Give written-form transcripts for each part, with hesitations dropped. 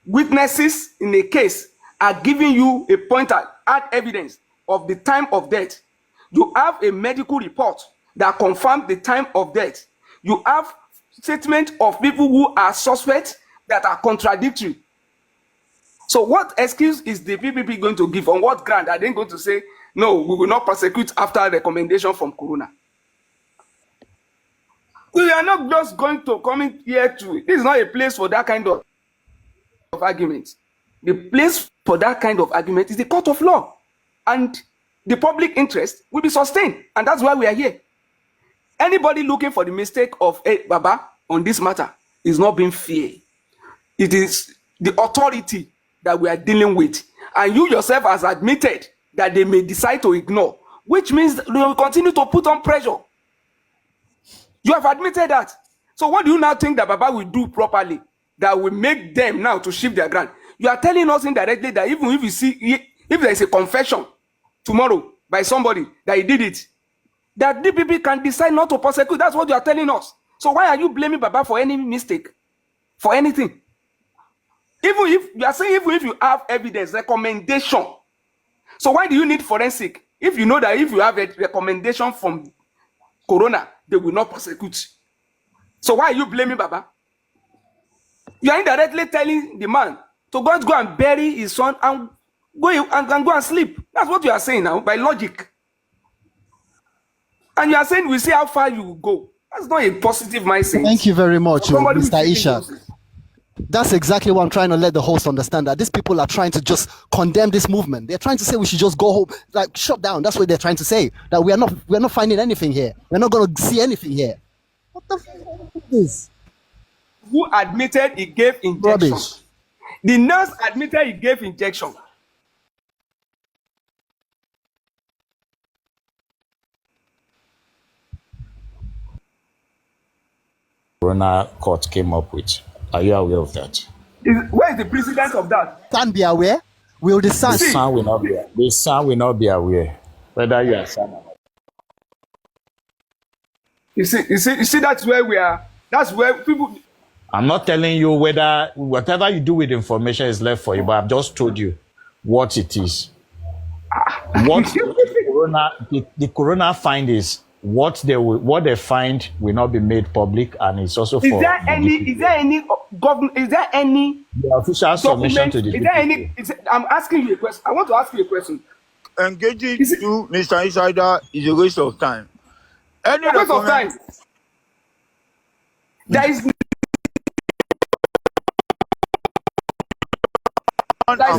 witnesses in a case are giving you a pointer, add evidence of the time of death. You have a medical report that confirms the time of death. You have statement of people who are suspects that are contradictory. So what excuse is the PPP going to give? On what ground are they going to say, no, we will not prosecute after recommendation from Corona? We are not just going to come in here to, this is not a place for that kind of argument. The place for that kind of argument is the court of law. And the public interest will be sustained. And that's why we are here. Anybody looking for the mistake of Baba on this matter is not being fair. It is the authority that we are dealing with. And you yourself has admitted that they may decide to ignore, which means they will continue to put on pressure. You have admitted that. So what do you now think that Baba will do properly that will make them now to shift their ground? You are telling us indirectly that even if you see, if there is a confession tomorrow by somebody that he did it, that DPP can decide not to prosecute. That's what you are telling us. So why are you blaming Baba for any mistake, for anything? Even if you are saying, even if you have evidence, recommendation, so why do you need forensic? If you know that if you have a recommendation from Corona, they will not prosecute. So why are you blaming Baba? You are indirectly telling the man to go and bury his son and go and sleep. That's what you are saying now, by logic. And you are saying we see how far you will go. That's not a positive mindset. Thank you very much, Mr. Ishak. That's exactly what I'm trying to let the host understand, that these people are trying to just condemn this movement. They're trying to say we should just go home, like shut down. That's what they're trying to say. That we're not finding anything here. We're not going to see anything here. What the fuck is this? Who admitted he gave injection? Rubbish. The nurse admitted he gave injection. Corona court came up with. Are you aware of that? Where is the precedent of that? Can be aware. Will the son? The son will not be. The son will not be aware whether you are son or not. You see. That's where we are. That's where people. I'm not telling you whether whatever you do with information is left for you, but I've just told you what it is. What the corona find is what they find will not be made public, and it's also for. Is there any government? Is there any the official submission to the? Is there any? I'm asking you a question. I want to ask you a question. Engaging you, Mr. Insider, is a waste of time. A waste of time. There is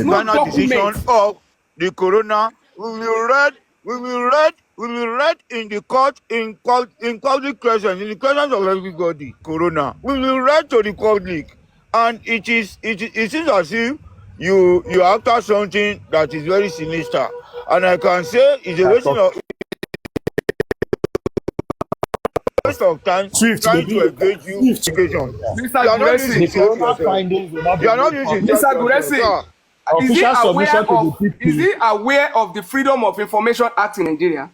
no decision of the corona. We will read in the court in public presence, in the presence of everybody. Corona. We will read to the public, and it seems as if you after something that is very sinister, and I can say it's a waste of time trying to engage you. Mr. Guresi, is he aware of the Freedom of Information Act in Nigeria?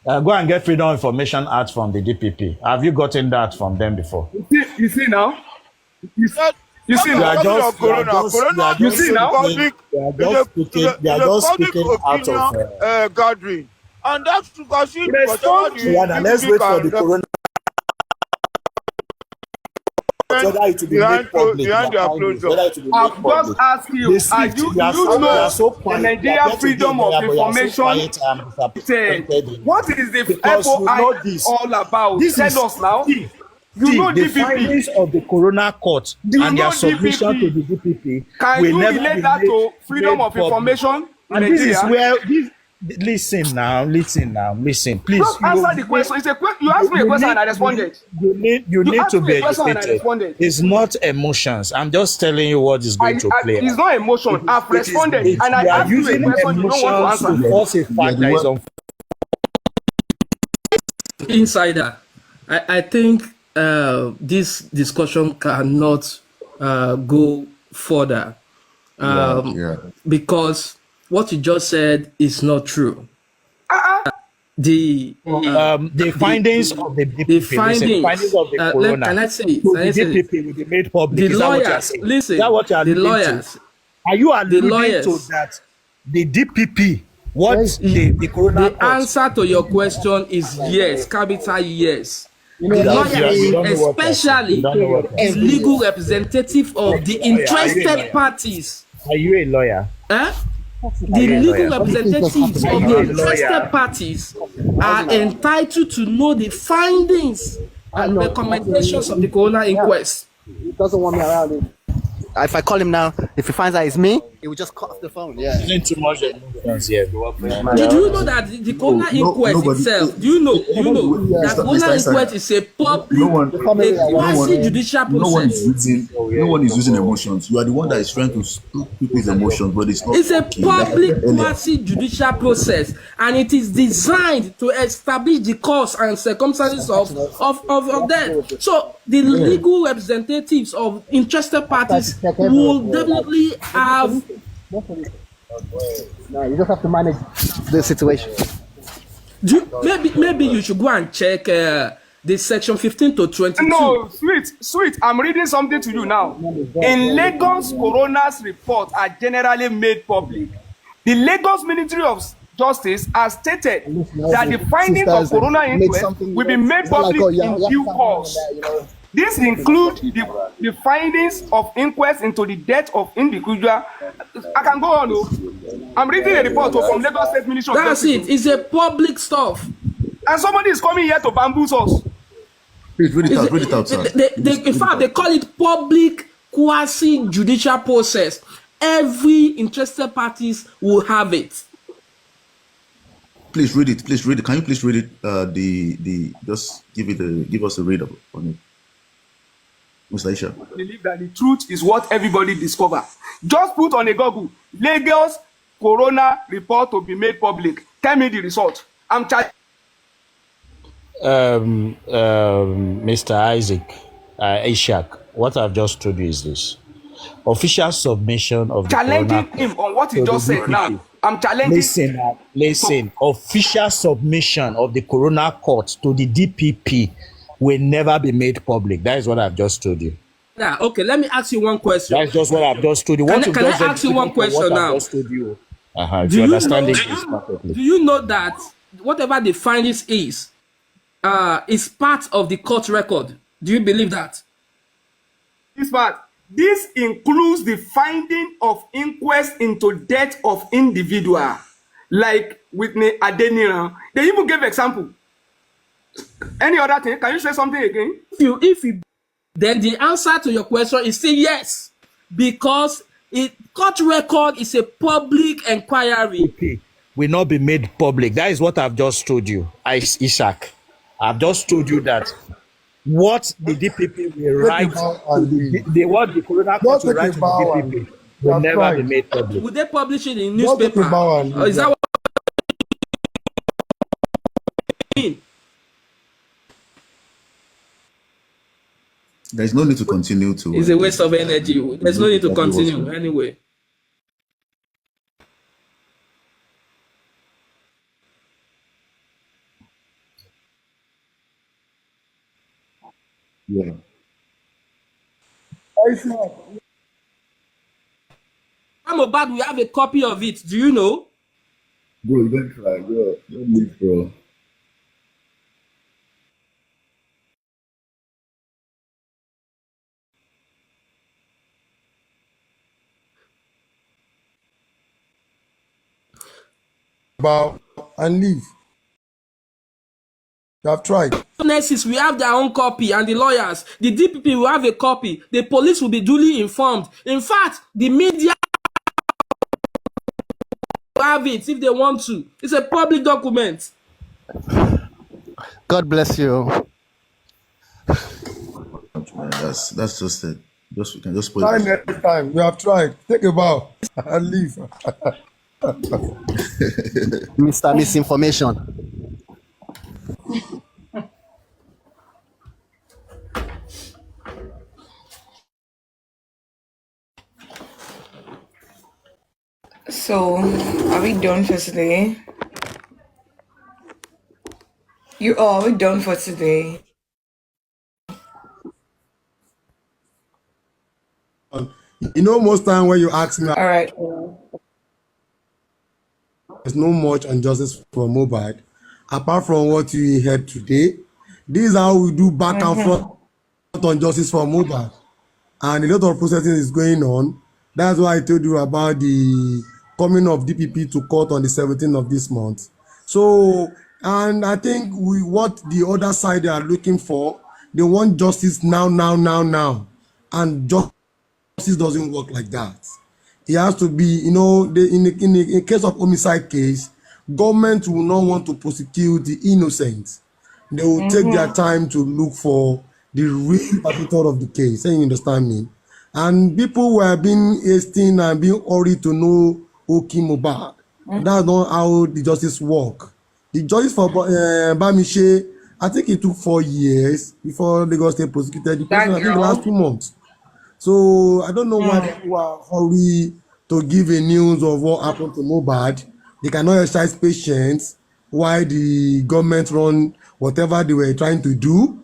Go and get Freedom of Information Act from the DPP. Have you gotten that from them before? You see now? You see now? You see now? They are just speaking out of gathering. And that's to consider let's wait for the corona. Whether it will be made public. I've just asked you, you know the Nigeria Freedom of Information said, what is the FOI all about? Tell us now. You know the DPP. findings of the Corona Court and their submission DPP? to the DPP Can will you never relate be that to made freedom of public. information in And Nigeria? this is where listen now, please. Just answer the question. It's a question. You asked me a question and I responded. You need to be educated. It's not emotions. I'm just telling you what is going to play. It's not emotion. I've responded and I asked you a question you don't want to answer. To force a fact that is on. Insider, I think this discussion cannot go further because what you just said is not true. The findings of the DPP, the listen, the findings of the corona. can I say it? So Can I the say it? DPP will be made public. The Is that what you are lawyers, saying? listen, Is that what you are the alluding lawyers, to? Are you alluding lawyers. to that? The DPP, what the corona The court? answer to your question is yes, capital yes. The You lawyers, don't know what you're saying. especially You don't know what you're the saying. legal representative of the Are you a interested lawyer? parties. Are you a lawyer? Eh? Are The you a legal lawyer? representatives of the lawyer? interested parties are entitled to know the findings and recommendations of the coroner inquest. He doesn't want me around him. If I call him now, if he finds out it's me, he will just cut off the phone. Yeah. Using too much emotions here. Did you know that the coroner inquest itself? Do you know that coroner inquest is a public, a quasi-judicial process? No one is using emotions. You are the one that is trying to spook people's emotions, but it's not. It's a okay. public quasi-judicial process, and it is designed to establish the cause and circumstances of death. So the legal representatives of interested parties will definitely have. No, you just have to manage the situation. Maybe you should go and check the section 15 to 22. No, sweet. I'm reading something to you now. In Lagos, coroner's reports are generally made public. The Lagos Ministry of Justice has stated that the findings of coroner inquest will be made public in due course. This includes the findings of inquest into the death of individual. I can go on. I'm reading a report from Lagos State Ministry of That's Justice. it. It's a public stuff. And somebody is coming here to bamboozle us. Please read it out, sir. In fact, they call it public quasi-judicial process. Every interested parties will have it. Please read it. Can you please read it? Just give us a read on it. Mr. Isha. I believe that the truth is what everybody discover. Just put on a Google, Lagos Corona report to be made public. Tell me the result. I'm charged. Mr. Isaac, Ishak, what I've just told you is this. Official submission of the Challenging corona him on what he to just the said DPP. now. I'm challenging. Listen. Official submission of the corona court to the DPP will never be made public. That is what I've just told you. Yeah, okay, let me ask you one question. That's just what I've just told you. Can I ask you one question now? I've just told you. If you understand it, perfectly. Do you know that whatever the findings is part of the court record? Do you believe that? This part. This includes the finding of inquest into death of individual, like Whitney Adeniran. They even gave example. Any other thing? Can you say something again? If you, then the answer to your question is still yes, because court record is a public inquiry. Will not be made public. That is what I've just told you, Ishak. I've just told you that what the DPP will write, what the corona court will write to the DPP will never be made public. Would they publish it in newspaper? Or is that what you mean? There's no need to continue to. It's a waste of energy. There's no need to continue anyway. Yeah. I'm about we have a copy of it. Do you know? Bro, you don't try. Bro, don't leave, bro. About and leave. You have tried. Nurses will have their own copy, and the lawyers, the DPP will have a copy. The police will be duly informed. In fact, the media will have it if they want to. It's a public document. God bless you. Man, that's just it. We can just put Try it. next time. You have tried. Take a bow and leave. Mr. Misinformation. So, are we done for today? You all, we're done for today. You know, most time when you ask me, All right. there's no much on justice for mobile, apart from what you heard today. This is how we do back and forth on justice for mobile, and a lot of processing is going on. That's why I told you about the coming of DPP to court on the 17th of this month. So, and I think what the other side they are looking for, they want justice now, now, now, now, and justice doesn't work like that. It has to be, in a case of homicide case, government will not want to prosecute the innocent. They will take their time to look for the real perpetrator of the case. You understand me? And people were being hasting and being hurried to know who came about. That's not how the justice work. The justice for Bamishe, I think it took 4 years before Lagos State prosecuted the person. That I think the last girl. 2 months. So I don't know why people are hurry to give a news of what happened to Mohbad. They cannot exercise patience while the government run whatever they were trying to do.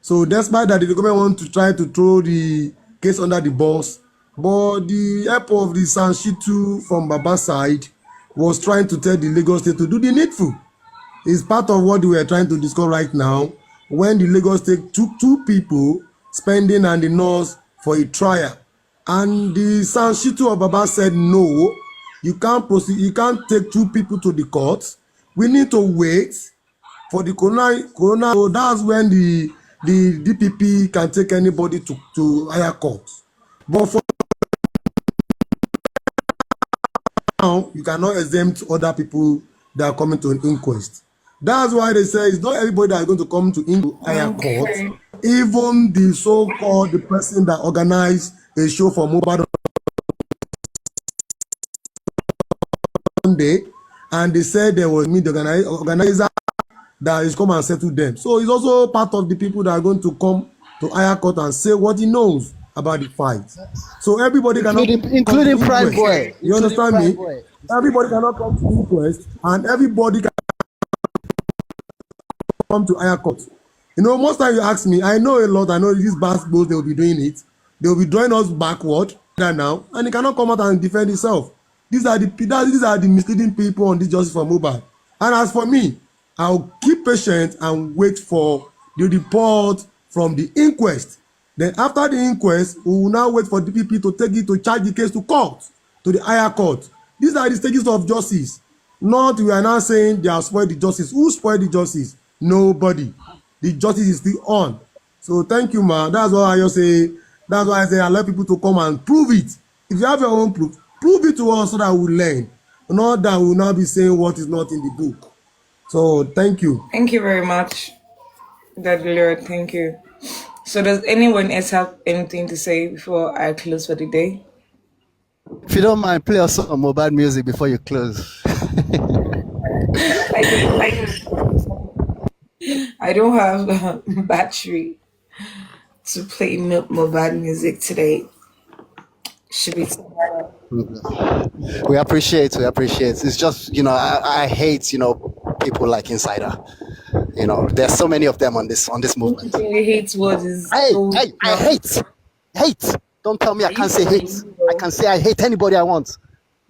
So despite that, the government want to try to throw the case under the bus, but the help of the Sanshitu from Baba side was trying to tell the Lagos State to do the needful. It's part of what we are trying to discuss right now. When the Lagos State took 2 people, Spending and the nurse, for a trial, and the Sanshitu of Baba said no, you can't proceed, you can't take 2 people to the court. We need to wait for the corona. So that's when the DPP can take anybody to higher court. But for now, you cannot exempt other people that are coming to an inquest. That's why they say it's not everybody that is going to come to higher court. Okay. Even the so-called the person that organized a show for Mobile Day, and they said there was the organizer that is come and settle them. So he's also part of the people that are going to come to higher court and say what he knows about the fight. So everybody cannot come to including Prime inquest. Boy. You Including understand Prime me? Boy. Everybody cannot come to inquest, and everybody can come to higher court. You know, most time you ask me, I know a lot. I know these basketballs, they will be doing it. They will be drawing us backward now, and he cannot come out and defend himself. These are the misleading people on this justice for mobile. And as for me, I'll keep patient and wait for the report from the inquest. Then after the inquest, we will now wait for DPP to take it to charge the case to court, to the higher court. These are the stages of justice. Not we are now saying they have spoiled the justice. Who spoiled the justice? Nobody. The justice is still on. So thank you, man. That's why I just say. That's why I say I let people to come and prove it. If you have your own proof, prove it to us so that we learn. Not that we will not be saying what is not in the book. So thank you. Thank you very much, Daddy Lord. Thank you. So, does anyone else have anything to say before I close for the day? If you don't mind, play us some mobile music before you close. I don't have battery to play mobile music today. Should be tomorrow. We appreciate. We appreciate. It's just I hate people like Insider. There's so many of them on this movement. I hate what is Hey, so hey, I hate. Don't tell me I can't say hate. I can say I hate anybody I want.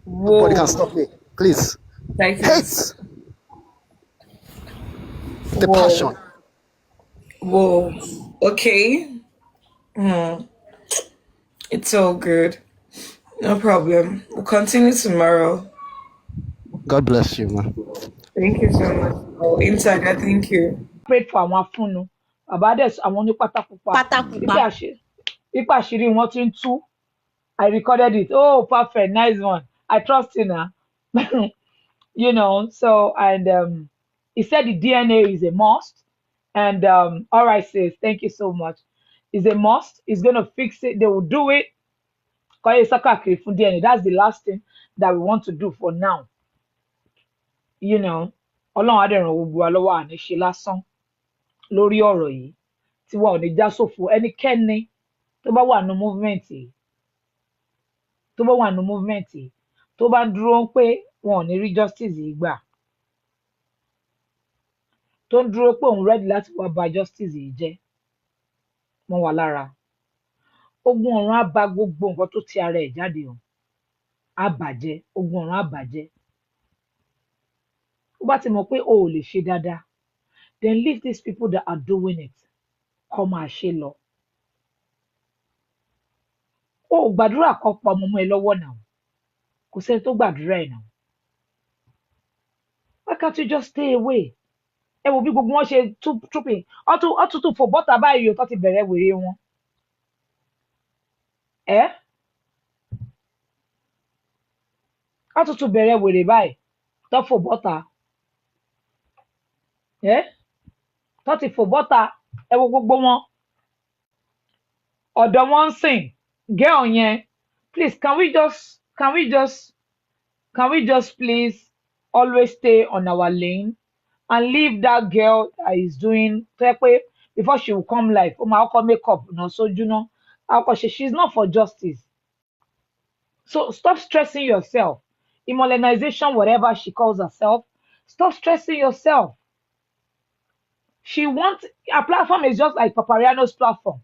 Nobody can stop me. Please. Titus. Hate the passion. Whoa. Okay. It's all good. No problem. We'll continue tomorrow. God bless you, man. Thank you so much. Oh, Insider, thank you. prayed for àwọn afúnnu bàbá dẹ̀ àwọn ní pátákùpá Pátákùpá. pípa àṣírí wọn ti ń tú. I recorded it. Oh, perfect, nice one. I trust you now. So and he said the DNA is a must. And all right, sis, thank you so much. It's a must. It's gonna fix it. They will do it. Kọ́yé sákàkiri fún DNA. That's the last thing that we want to do for now. Ọlọ́run á dẹ̀ ràn gbogbo wa lọ́wọ́ àní ṣe lásán lórí ọ̀rọ̀ yìí tí wọn ò ní já sófo ẹnikẹ́ni tó bá wà nínú movement yìí tó bá ń dúró pé wọn ò ní rí justice yìí gbà tó ń dúró pé òun ready láti wá ba justice yìí jẹ́ mọ́ wa lára. Ogun ọ̀run á ba gbogbo nǹkan tó ti ara ẹ̀ jáde o. Á bàjẹ́, ogun ọ̀run á bàjẹ́. Ó bá ti mọ̀ pé o ò lè ṣe dáadáa, then leave these people that are doing it. Kọ́ máa ṣe lọ. O ò gbàdúrà kan pa ọmọ ẹ lọ́wọ́ náà. Kò sẹ́ni tó gbàdúrà ẹ̀ náà. Why can't you just stay away? Ẹ wo bí gbogbo wọn ṣe túpìn. Ọtútù fò bọ́tà báyìí o tó ti bẹ̀rẹ̀ wèrè wọn. Ọtútù bẹ̀rẹ̀ wèrè báyìí tó fò bọ́tà. Tó ti fò bọ́tà. Ẹ wo gbogbo wọn. Ọ̀dọ̀ wọn ń sìn. Girl yẹn. Please, can we just please always stay on our lane and leave that girl that is doing before she will come live. I'll call makeup, so you know, she's not for justice. So stop stressing yourself. Immolenization, whatever she calls herself, stop stressing yourself. Her platform is just like Papariano's platform.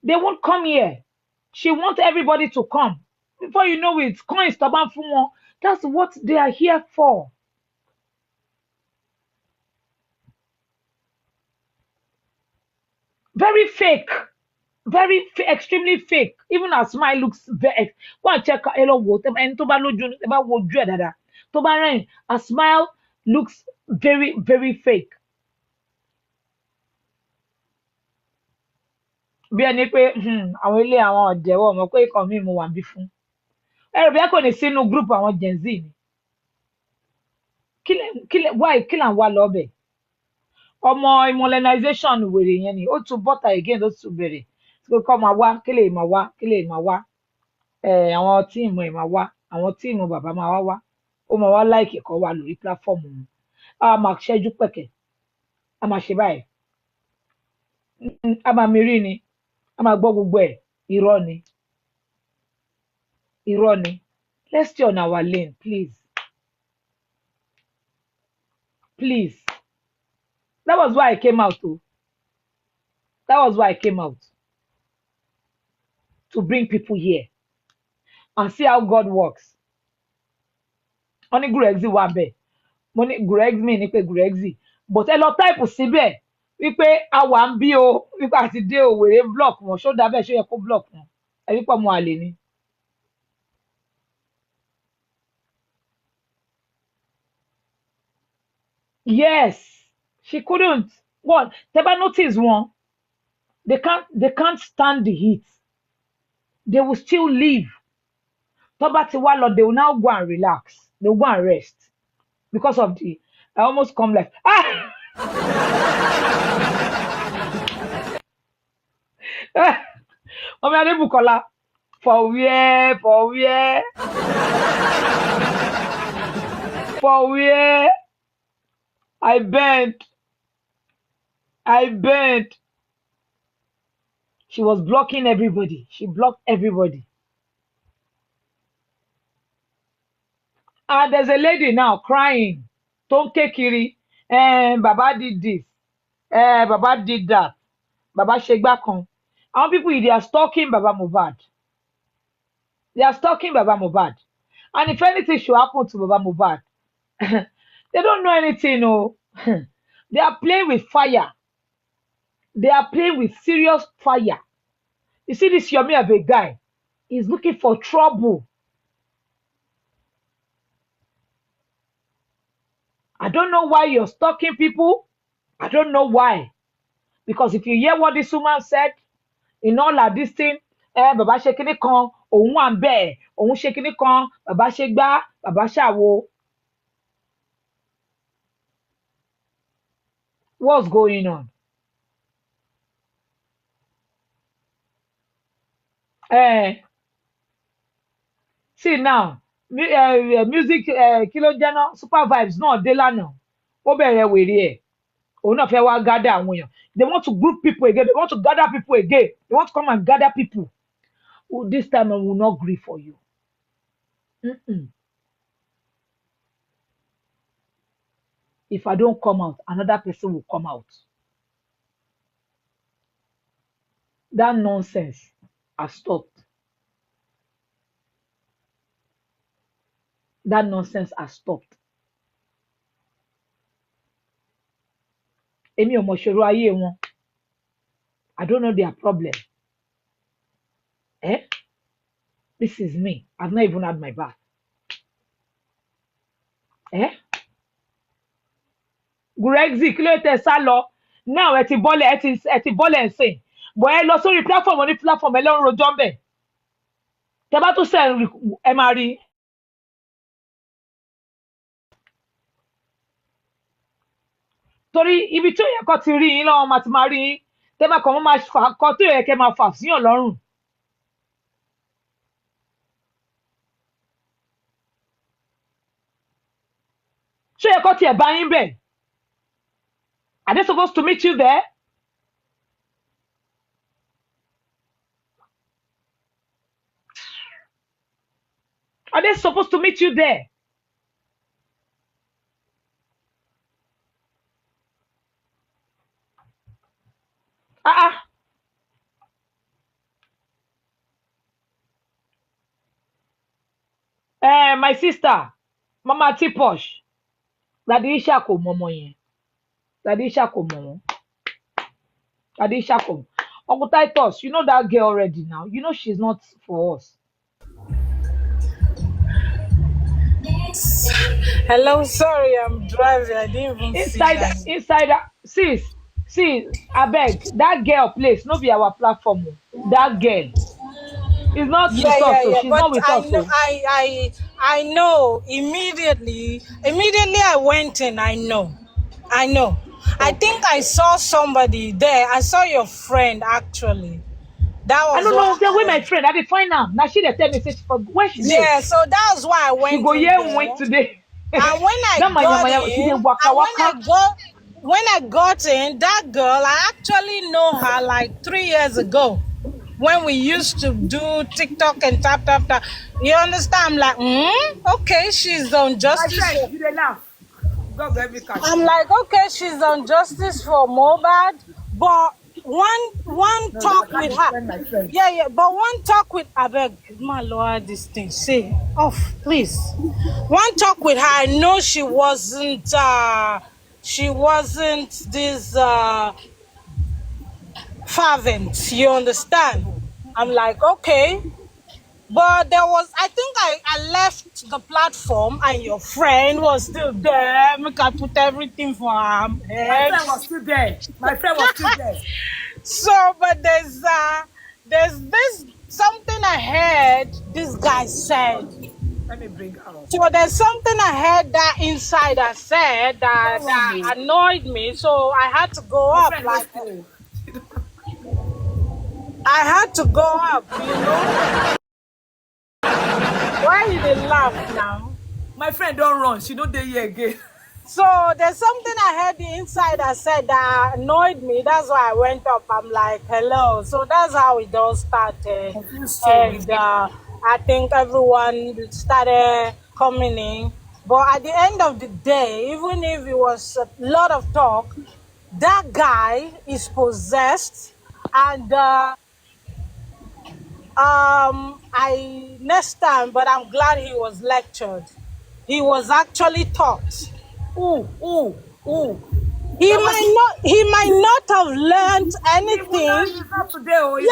They won't come here. She wants everybody to come. Before you know it, coin stubborn for one. That's what they are here for. Very fake. Extremely fake. Even her smile looks very. Go and check her hello water. And her smile looks very, very fake. Bí ẹni pé àwọn ilé àwọn ọ̀jẹ̀wọ̀ ọmọ pé ikọ̀ mi mo wà bí fún. Ẹ̀rọ bí a kò ní sínú group àwọn Gen Z ni. Kí là ń wá lọ́bẹ̀? Ọmọ immolenization wèrè yẹn ni. Ó tún bọ́tà again ó tún bẹ̀rẹ̀. Tí kò máa wá, kí lè máa wá. Àwọn tíìmù ẹ̀ máa wá. Àwọn tíìmù bàbá máa wá. Ó máa wá láìkì kan wà lórí platform wọn. A máa ṣẹ́jú pẹ̀kẹ̀. A máa ṣe báyìí. A máa mirí ni. A máa gbọ́ gbogbo ẹ̀. Irọ́ ni. Let's stay on our lane, please. Please. That was why I came out, too. That was why I came out. To bring people here. And see how God works. Only Gurexi wà bẹ́ẹ̀. Mo ní Gurexi mi ní pé Gurexi. But ẹ lọ type síbẹ̀. Wípé àwa ń bí o. Wípé àti dé o wèrè block wọn. Ṣó dábẹ́ ṣó yẹ kó block wọn. Ẹ wípé ọmọ àlè ni. Yes. She couldn't. What? Teba notice one. They can't stand the heat. They will still leave. Toba ti wá lọ, they will now go and relax. They will go and rest. Because of I almost come like Omi Adebukola. For where? For where? I bent. She was blocking everybody. She blocked everybody. And there's a lady now crying. Tonke Kiri. Baba did this. Baba did that. Baba Shegba kan. Our people, they are stalking Baba Mohbad. And if anything should happen to Baba Mohbad, they don't know anything, no. They are playing with fire. They are playing with serious fire. You see this Yomi of a guy. He's looking for trouble. I don't know why you're stalking people. I don't know why. Because if you hear what this woman said, in all of this thing, Baba ṣe kíní kan, òun wà ń bẹ̀, òun ṣe kíní kan, Baba ṣe gbá, Baba ṣàwo. What's going on? See now, music kilo jẹ́ super vibes náà dé lánàá. Ó bẹ̀rẹ̀ wèrè ẹ̀. Òun náà fẹ́ wá gather àwọn èèyàn. They want to group people again. They want to gather people again. They want to come and gather people. Oh, this time I will not grieve for you. If I don't come out, another person will come out. That nonsense has stopped. That nonsense has stopped. Èmi ò mọ̀ ṣòro ayé wọn. I don't know their problem. Eh? This is me. I've not even had my bath. Eh? Gurexi, kí ló tẹ sá lọ? Now ẹ ti bọ́lẹ̀ ń sìn. Bọ̀ ẹ lọ sórí platform oní platform ẹ lọ́run rojọ́ ń bẹ̀. Tẹ bá tún sẹ̀ ẹ máa rí. Torí ibi tí ó yẹ kó ti rí yín lọ́wọ́ máa ti máa rí yín. Tẹ máa kàn máa fà kọ́ tó yẹ kẹ́ máa fà síyàn lọ́rùn. Ṣé yẹ kó tiẹ̀ bá yín bẹ̀? Are they supposed to meet you there? Are they supposed to meet you there? My sister, Mama T-Posh, Daddy Isha kò mọ ọmọ yẹn. Daddy Isha kò mọ wọn. Daddy Isha kò. Uncle Titus, you know that girl already now. You know she's not for us. Hello, sorry, I'm driving. I didn't even see that. Sis, abeg, that girl place, no be our platform. That girl is not with us, so she's but not with us. Know, I know. Immediately I went in. I know. I think I saw somebody there. I saw your friend actually. That was. I don't know. Say, where my friend? I did find out. Now she dey tell me say where she. Yeah, so that was why I went. She go here and wait today. And when I got in, that girl, I actually know her like 3 years ago when we used to do TikTok and tap. You understand? I'm like, okay, she's on justice. My friend, you dey laugh. I'm like, okay, she's on justice for Mohbad, but one talk with her. But one talk with abeg, my lower this thing. Say off, please. One talk with her. I know she wasn't this fervent. You understand? I'm like, okay. But there was, I think I left the platform and your friend was still there. Make I put everything for her. My friend was still there. So, but there's this something I heard this guy said. Let me bring her up. So there's something I heard that insider said that annoyed me. So I had to go up. Like, I had to go up, you know. Why you dey laugh now? My friend don't run. She don't dey here again. So there's something I heard the insider said that annoyed me. That's why I went up. I'm like, hello. So that's how it all started. And I think everyone started coming in. But at the end of the day, even if it was a lot of talk, that guy is possessed. And next time, but I'm glad he was lectured. He was actually taught. He might not have learned anything. He's not today. He's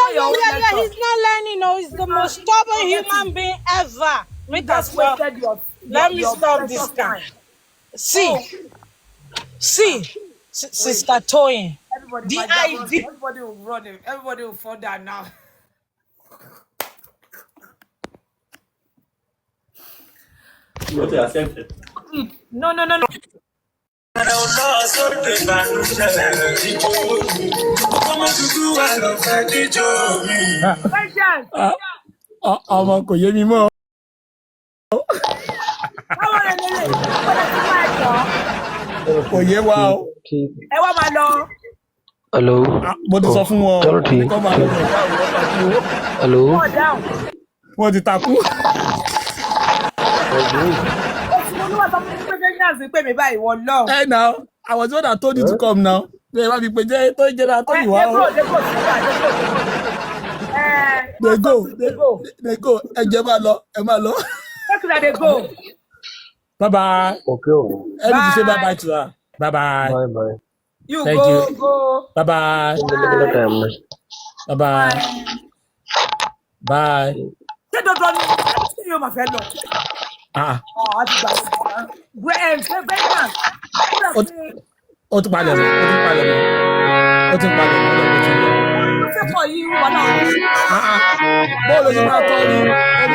not learning. No, he's the most stubborn human being ever. Let me stop this guy. See, Sister Toyin. Everybody will run him. Everybody will fall down now. You want to accept it? No. Ọmọ kò yé mi mọ́. Kò yé wa o. Ẹ wá máa lọ. Hello. Mo ti sọ fún wọn. Hello. Wọ́n ti takú. Hey now, I was the one that told you to come now. They go. They go. They go. Bye bye. Okay. Everybody say bye bye to her. Bye bye. Bye bye. You Thank go, you. go. Bye bye. Bye bye. Bye. Say don't run. See you, my fellow. Ah. Oh, that's bad. Where say Benjamin? Ó tún palẹ̀ mọ́. Ṣé kò yí wà náà? Bọ́ọ̀lù ṣe máa tọ́ ni. Ó